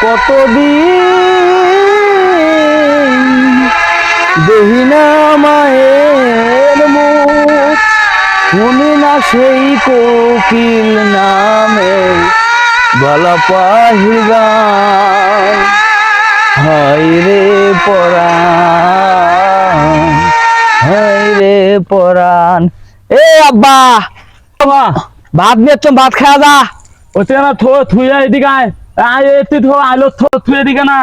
কতদিন দেহি না মায়ের মুখ, শুনি না সেই কোকিল নামে গলা পাহির গান। হায় রে পরাণ, হায় রে পরাণ। এ আব্বা ভাত নিচ্ছ, ভাত খাওয়া যা। ওতে না থুইয়া এদিকে আয়, আয় এতে থো আইলো থুই এদিকে না।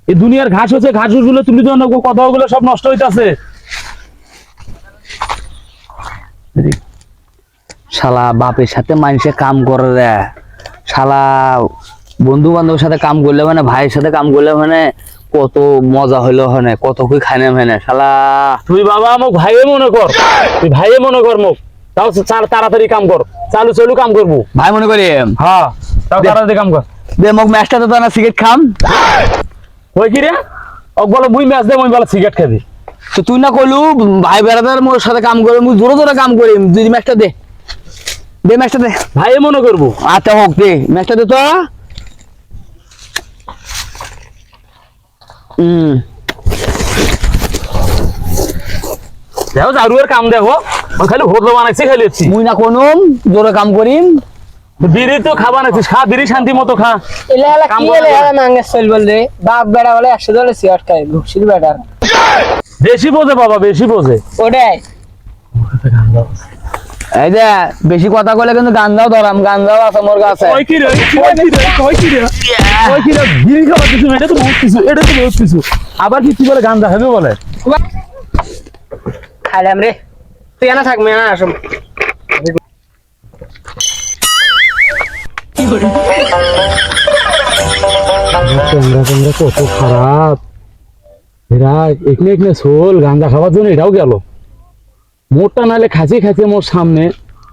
এই দুনিয়ার ঘাস হচ্ছে, ঘাস গুলো তুলি তো কথাগুলো সব নষ্ট হইতাছে। শালা বাপের সাথে মানুষে কাম করে রে, শালা বন্ধু বান্ধবের সাথে কাম করলে মানে, ভাইয়ের সাথে কাম করলে মানে কত মজা হইলো, মানে কত কি খাই না মানে শালা। তুই বাবা মোক ভাইয়ে মনে কর, তুই ভাইয়ে মনে কর মোক, তাও তাড়াতাড়ি কাম কর, চালু চালু কাম করবো। ভাই মনে করি হ্যাঁ, তাও তাড়াতাড়ি কাম কর। দে মোক ম্যাচটা তো না, সিগারেট খাম। ওই কি রে, ওক বলে মুই ম্যাচ দে, মুই বলে সিগারেট খাবি। তো তুই না কইলু ভাই বেড়াদার মোর সাথে কাম করে, মুই জোরে জোরে কাম করি। দুই ম্যাচটা দে, দে ম্যাচটা দে। ভাইয়ে মনে করবো। আচ্ছা হোক, দে ম্যাচটা দে তো। দেখো জারুয়ের কাম দেখো, খালি হোদলো বানাইছি খালি। মুই না কোনুম জোরে কাম করিম। বিড়ি তো খাবা নাছিস, খা বিড়ি শান্তি মতো খা। এলা এলা কি এলা এলা মাঙ্গে চল বলরে, বাপ বেড়া বলে 100 দলে সিগারেট খায়, ঘুষির বেড়া। বেশি বোঝে বাবা, বেশি বোঝে। ওটাই এই যে বেশি কথা কইলে কিন্তু গান্দাও ধরাম, গান্দাও আছে মোর কাছে। কই কি রে, কই কি রে, কই কি রে, কই কি রে, বিড়ি খাবা কিছু, এটা তো বহুত কিছু, এটা তো বহুত কিছু। আবার কি বলে গান্দা হবে বলে। খাইলাম রে, তুই না থাক, মেনা আসম। তোমরা কত খারাপ এরা, এখানে এখানে সোল গান্দা খাওয়ার জন্য এটাও গেল। মোরটা নাহলে খাইছে খাইছে মোর সামনে,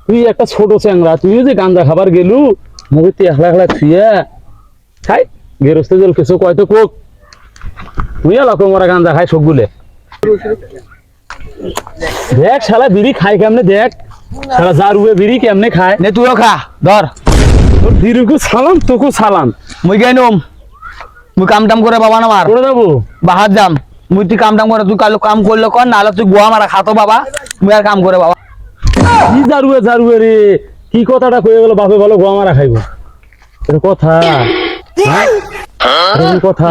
তুই একটা ছোট চ্যাংরা, তুইও যে গান্দা খাবার গেলু মুখে তুই একলা একলা থুয়ে খাই গেরস্তে জল কিছু কয়তো কোক, তুই এলাকো মোরা গান্দা খাই সবগুলে। দেখ শালা বিড়ি খাই কেমনে, দেখ শালা জারুয়ে বিড়ি কেমনে খায়। নে তুইও খা, ধর। তোর বিড়িকু সালাম, তোকু সালাম। মুই গাইনম, মুই কাম টাম করে বাবা না মার করে যাবো বাহার যাম। মুই তুই কাম টাম করে, তুই কালো কাম করলে কর, নাহলে তুই গোয়া মারা খাতো বাবা। মুই আর কাম করে বাবা। কি জারুয়ে জারুয়ে রে, কি কথাটা কয়ে গেল বাপে বলো গোয়া মারা খাইবো, এটা কথা? হ্যাঁ, এটা কি কথা?